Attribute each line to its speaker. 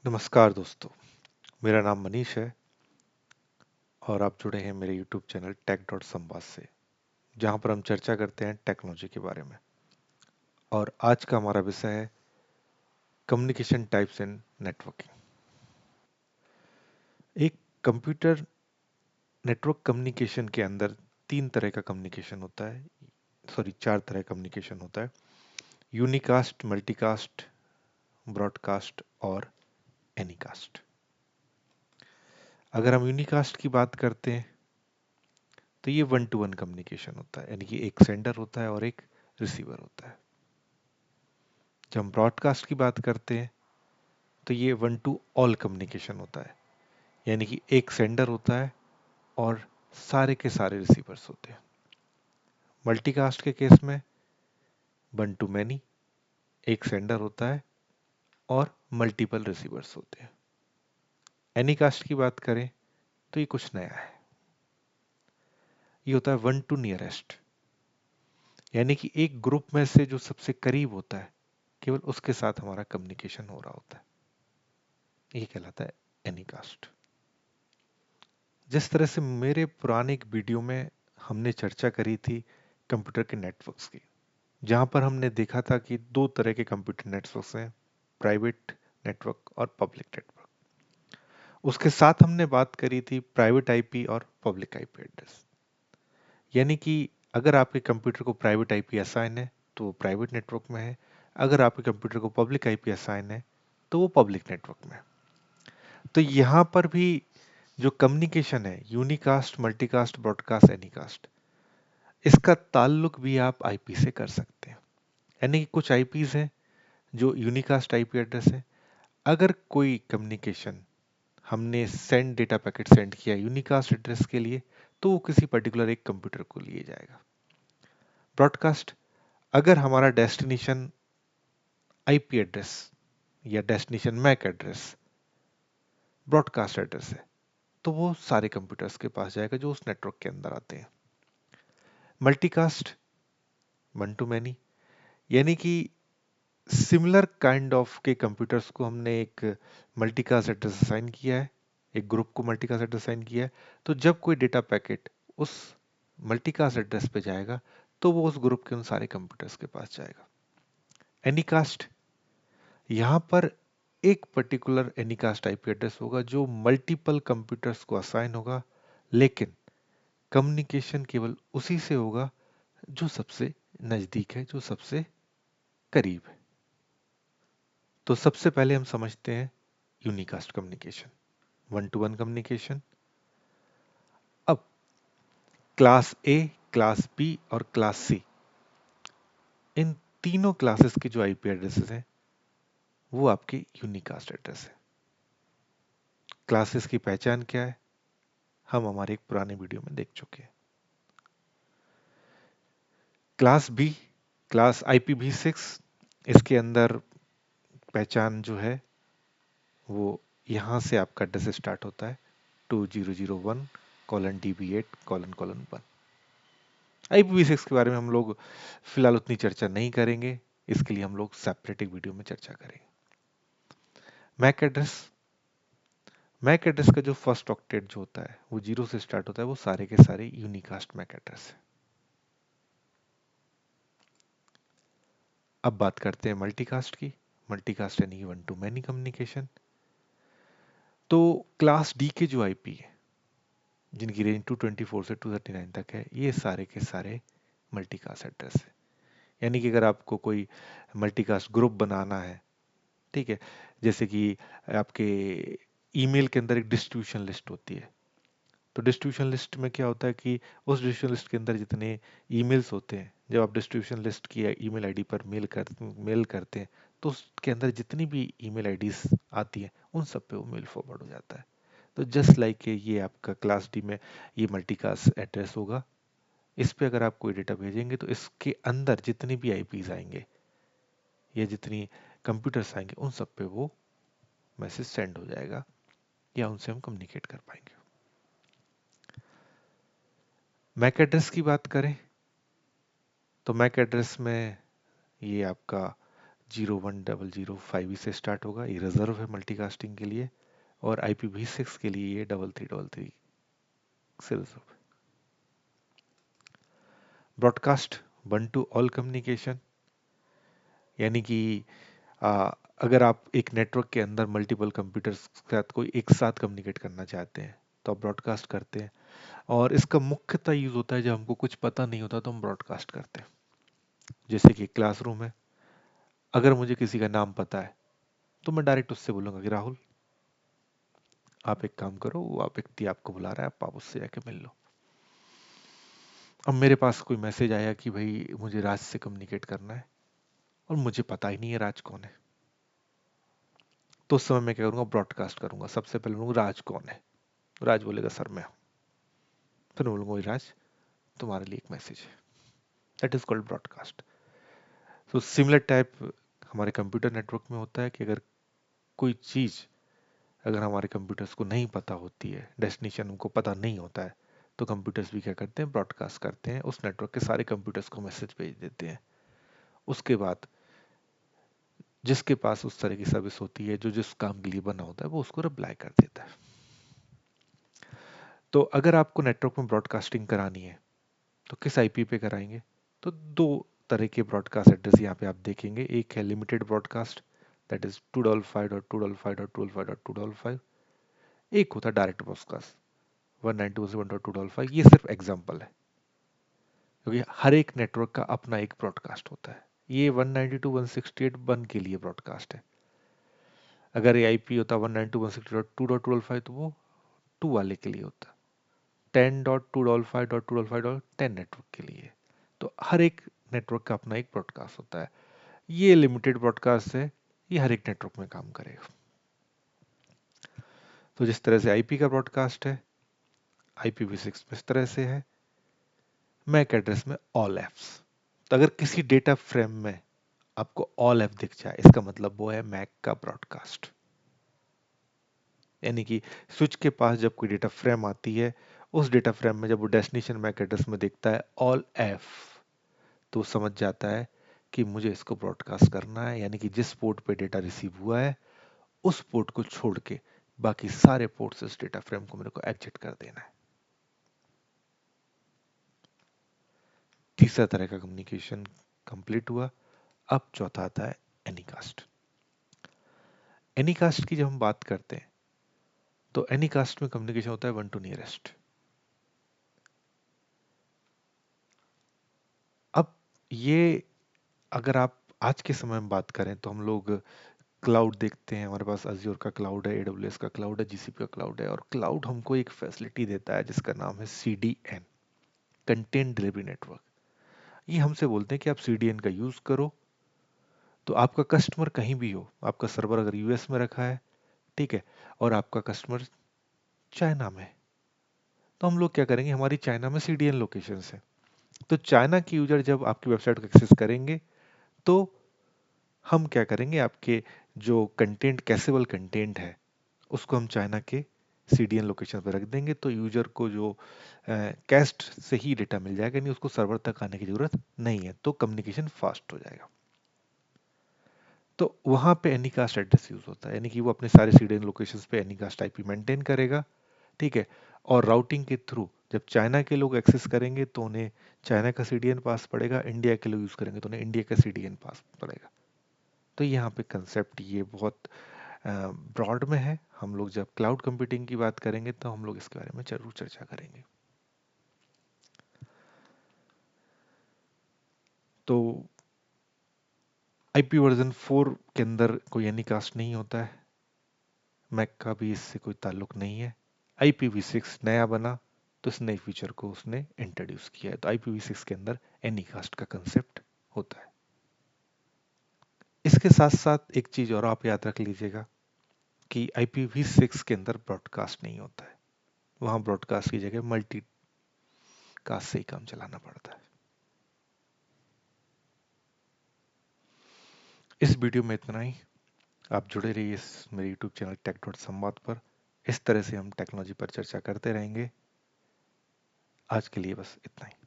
Speaker 1: नमस्कार दोस्तों, मेरा नाम मनीष है और आप जुड़े हैं मेरे YouTube चैनल टेक डॉट संवाद से, जहां पर हम चर्चा करते हैं टेक्नोलॉजी के बारे में। और आज का हमारा विषय है कम्युनिकेशन टाइप्स इन नेटवर्किंग। एक कंप्यूटर नेटवर्क कम्युनिकेशन के अंदर तीन तरह का कम्युनिकेशन होता है, चार तरह का कम्युनिकेशन होता है। यूनिकास्ट, मल्टीकास्ट, ब्रॉडकास्ट और एनीकास्ट। अगर हम यूनिकास्ट की बात करते हैं तो ये वन टू वन कम्युनिकेशन होता है, यानी कि एक सेंडर होता है और एक रिसीवर होता है। जब हम ब्रॉडकास्ट की बात करते हैं तो ये वन टू ऑल कम्युनिकेशन होता है, यानी कि एक सेंडर होता है और सारे के सारे रिसीवर्स होते हैं। मल्टीकास्ट के केस में वन टू मैनी, एक सेंडर होता है और मल्टीपल रिसीवर्स होते हैं। एनीकास्ट की बात करें तो ये कुछ नया है, ये होता है वन टू नियरेस्ट, यानी कि एक ग्रुप में से जो सबसे करीब होता है केवल उसके साथ हमारा कम्युनिकेशन हो रहा होता है, ये कहलाता है एनीकास्ट। जिस तरह से मेरे पुराने एक वीडियो में हमने चर्चा करी थी कंप्यूटर के नेटवर्क्स की, जहां पर हमने देखा था कि दो तरह के कंप्यूटर नेटवर्क्स हैं, प्राइवेट नेटवर्क और पब्लिक नेटवर्क। उसके साथ हमने बात करी थी प्राइवेट आईपी और पब्लिक आईपी एड्रेस, यानी कि अगर आपके कंप्यूटर को प्राइवेट आईपी असाइन है तो वो प्राइवेट नेटवर्क में है, अगर आपके कंप्यूटर को पब्लिक आईपी असाइन है तो वो पब्लिक नेटवर्क में है। तो यहां पर भी जो कम्युनिकेशन है यूनिकास्ट, मल्टीकास्ट, ब्रॉडकास्ट, एनीकास्ट, इसका ताल्लुक भी आप आईपी से कर सकते हैं। यानी कि कुछ आईपीज हैं जो यूनिकास्ट आईपी एड्रेस है। अगर कोई कम्युनिकेशन हमने सेंड डेटा पैकेट सेंड किया यूनिकास्ट एड्रेस के लिए तो वो किसी पर्टिकुलर एक कंप्यूटर को लिए जाएगा। ब्रॉडकास्ट, अगर हमारा डेस्टिनेशन आईपी एड्रेस या destination MAC address broadcast address है तो वो सारे कंप्यूटर्स के पास जाएगा जो उस नेटवर्क के अंदर आते हैं। मल्टीकास्ट, वन टू मैनी, यानी कि सिमिलर काइंड ऑफ के कंप्यूटर्स को हमने एक मल्टीकास्ट एड्रेस असाइन किया है, एक ग्रुप को मल्टीकास्ट एड्रेस असाइन किया है, तो जब कोई डेटा पैकेट उस मल्टीकास्ट एड्रेस पे जाएगा तो वो उस ग्रुप के उन सारे कंप्यूटर्स के पास जाएगा। एनीकास्ट, यहाँ पर एक पर्टिकुलर एनीकास्ट आईपी एड्रेस होगा जो मल्टीपल कंप्यूटर्स को असाइन होगा, लेकिन कम्युनिकेशन केवल उसी से होगा जो सबसे नजदीक है, जो सबसे करीब है। तो सबसे पहले हम समझते हैं unicast communication, one two one communication. अब क्लास ए, क्लास बी और क्लास सी, इन तीनों क्लासेस के जो आईपी एड्रेसेस हैं वो आपके यूनिकास्ट एड्रेस है। क्लासेस की पहचान क्या है हम हमारे एक पुराने वीडियो में देख चुके हैं। क्लास बी, क्लास IPv6, इसके अंदर पहचान जो है वो यहां से आपका एड्रेस स्टार्ट होता है 2001:DB8::1। IPv6 के बारे में हम लोग फिलहाल उतनी चर्चा नहीं करेंगे, इसके लिए हम लोग सेपरेट एक वीडियो में चर्चा करेंगे। मैक एड्रेस, मैक एड्रेस का जो फर्स्ट ऑक्टेट जो होता है वो 0 से स्टार्ट होता है, वो सारे के सारे यूनिकास्ट मैक एड्रेस है। अब बात करते हैं मल्टीकास्ट की। मल्टीकास्ट यानी वन टू मैनी कम्युनिकेशन। तो क्लास डी के जो आईपी है जिनकी रेंज 224 से 239 तक है, ये सारे के सारे मल्टीकास्ट एड्रेस है। यानी कि अगर आपको कोई मल्टीकास्ट ग्रुप बनाना है, ठीक है, जैसे कि आपके ईमेल के अंदर एक डिस्ट्रीब्यूशन लिस्ट होती है, तो डिस्ट्रीब्यूशन लिस्ट में क्या होता है कि उस डिस्ट्रीब्यूशन लिस्ट के अंदर जितने ईमेल्स होते हैं, जब आप डिस्ट्रीब्यूशन लिस्ट की ईमेल आईडी पर मेल करते हैं तो उसके अंदर जितनी भी ईमेल आईडीज आती हैं उन सब पे वो मेल फॉरवर्ड हो जाता है। तो जस्ट लाइक ये आपका क्लास डी में ये मल्टीकास्ट एड्रेस होगा, इस पे अगर आप कोई डेटा भेजेंगे तो इसके अंदर जितने भी आईपीज आएंगे या जितनी कंप्यूटर्स आएंगे उन सब पे वो मैसेज सेंड हो जाएगा या उनसे हम कम्युनिकेट कर पाएंगे। मैक एड्रेस की बात करें तो मैक एड्रेस में ये आपका 01005 से स्टार्ट होगा, ये रिजर्व है मल्टीकास्टिंग के लिए, और IPv6 के लिए ये 3333 से रिजर्व है। ब्रॉडकास्ट 1 टू ऑल कम्युनिकेशन, यानी कि आ, अगर आप एक नेटवर्क के अंदर मल्टीपल कंप्यूटर्स के साथ कोई एक साथ कम्युनिकेट करना चाहते हैं तो आप ब्रॉडकास्ट करते हैं, और इसका मुख्यतः यूज होता है जब हमको कुछ पता नहीं होता तो हम ब्रॉडकास्ट करते हैं। जैसे कि क्लासरूम है, अगर मुझे किसी का नाम पता है तो मैं डायरेक्ट उससे बोलूंगा कि राहुल आप एक काम करो, वो आप व्यक्ति आपको बुला रहा है, आप उससे जाके मिल लो। अब मेरे पास कोई मैसेज आया कि भाई मुझे राज से कम्युनिकेट करना है और मुझे पता ही नहीं है राज कौन है, तो उस समय मैं क्या करूंगा, ब्रॉडकास्ट करूंगा। सबसे पहले बोलूंगा राज कौन है, राज बोलेगा सर मैं हूं, फिर बोलूंगा राज तुम्हारे लिए एक मैसेज है। That is called broadcast. तो सिमिलर टाइप हमारे कंप्यूटर नेटवर्क में होता है कि अगर कोई चीज अगर हमारे कंप्यूटर्स को नहीं पता होती है, डेस्टिनेशन उनको पता नहीं होता है, तो कंप्यूटर्स भी क्या करते हैं, ब्रॉडकास्ट करते हैं, उस नेटवर्क के सारे कंप्यूटर्स को मैसेज भेज देते हैं। उसके बाद जिसके पास उस तरह की सर्विस होती है, जो जिस काम के लिए बना होता है, वो उसको रिप्लाई कर देता है। तो अगर आपको नेटवर्क में ब्रॉडकास्टिंग करानी है तो किस आईपी पे कराएंगे? तो दो तरह के ब्रॉडकास्ट एड्रेस यहाँ पे आप देखेंगे। एक है लिमिटेड ब्रॉडकास्ट, दैट इज 2.5.2.5.2.5.2.5। एक होता है डायरेक्ट ब्रॉडकास्ट 192.1.2.5। ये सिर्फ एग्जांपल है, क्योंकि हर एक नेटवर्क का अपना एक ब्रॉडकास्ट होता है। ये 192.168.1 के लिए ब्रॉडकास्ट है। अगर ये आईपी होता 192.168.2.2.5 तो वो 2 वाले के लिए होता, 10.2.5.2.5.10 नेटवर्क के लिए। तो हर एक नेटवर्क का अपना एक ब्रॉडकास्ट होता है। ये लिमिटेड ब्रॉडकास्ट है, ये हर एक नेटवर्क में काम करेगा। तो जिस तरह से आईपी का ब्रॉडकास्ट है, IPv6 में इस तरह से है। मैक एड्रेस में ऑल एफ्स। तो अगर किसी डेटा फ्रेम में आपको ऑल एफ दिख जाए, इसका मतलब वो है मैक का ब्रॉडकास्ट। यानी कि स्विच के पास जब कोई डेटा फ्रेम आती है, उस डेटा फ्रेम में जब वो डेस्टिनेशन मैक एड्रेस में दिखता है ऑल एफ, तो समझ जाता है कि मुझे इसको ब्रॉडकास्ट करना है। यानी कि जिस पोर्ट पे डेटा रिसीव हुआ है उस पोर्ट को छोड़ के बाकी सारे पोर्ट से इस डेटा फ्रेम को मेरे को एग्जिट कर देना है। तीसरा तरह का कम्युनिकेशन कंप्लीट हुआ। अब चौथा आता है एनीकास्ट। एनीकास्ट की जब हम बात करते हैं तो एनीकास्ट में कम्युनिकेशन होता है वन टू नियरेस्ट। अब ये अगर आप आज के समय में बात करें तो हम लोग क्लाउड देखते हैं, हमारे पास अज्योर का क्लाउड है, AWS का क्लाउड है, GCP का क्लाउड है, और क्लाउड हमको एक फैसिलिटी देता है जिसका नाम है CDN, कंटेंट डिलीवरी नेटवर्क। ये हमसे बोलते हैं कि आप CDN का यूज करो, तो आपका कस्टमर कहीं भी हो, आपका सर्वर अगर यूएस में रखा है, ठीक है, और आपका कस्टमर चाइना में, तो हम लोग क्या करेंगे, हमारी चाइना में CDN लोकेशन है, तो चाइना के यूजर जब आपकी वेबसाइट को एक्सेस करेंगे तो हम क्या करेंगे, आपके जो कंटेंट कैसेबल कंटेंट है उसको हम चाइना के CDN लोकेशन पर रख देंगे, तो यूजर को जो कैस्ट से ही डेटा मिल जाएगा, नहीं उसको सर्वर तक आने की जरूरत नहीं है, तो कम्युनिकेशन फास्ट हो जाएगा। तो वहां पे एनीकास्ट एड्रेस यूज होता है, यानी कि वो अपने सारे CDN लोकेशंस पे एनीकास्ट आईपी मेंटेन करेगा, ठीक है। और राउटिंग के थ्रू जब चाइना के लोग एक्सेस करेंगे तो उन्हें चाइना का CDN पास पड़ेगा, इंडिया के लोग यूज करेंगे तो उन्हें इंडिया का CDN पास पड़ेगा। तो यहाँ पे कंसेप्ट ये बहुत ब्रॉड में है। हम लोग जब क्लाउड कंप्यूटिंग की बात करेंगे तो हम लोग इसके बारे में जरूर चर्चा करेंगे। तो IP वर्जन 4 के अंदर कोई एनीकास्ट नहीं होता है, मैक का भी इससे कोई ताल्लुक नहीं है। IPv6 नया बना तो इस नए फीचर को उसने इंट्रोड्यूस किया है, तो IPv6 के अंदर एनीकास्ट का कंसेप्ट होता है। इसके साथ साथ एक चीज और आप याद रख लीजिएगा कि IPv6 के अंदर ब्रॉडकास्ट नहीं होता है, वहां ब्रॉडकास्ट की जगह मल्टी कास्ट से ही काम चलाना पड़ता है। इस वीडियो में इतना ही। आप जुड़े रहिए इस मेरे यूट्यूब चैनल टेक.संवाद पर। इस तरह से हम टेक्नोलॉजी पर चर्चा करते रहेंगे। आज के लिए बस इतना ही।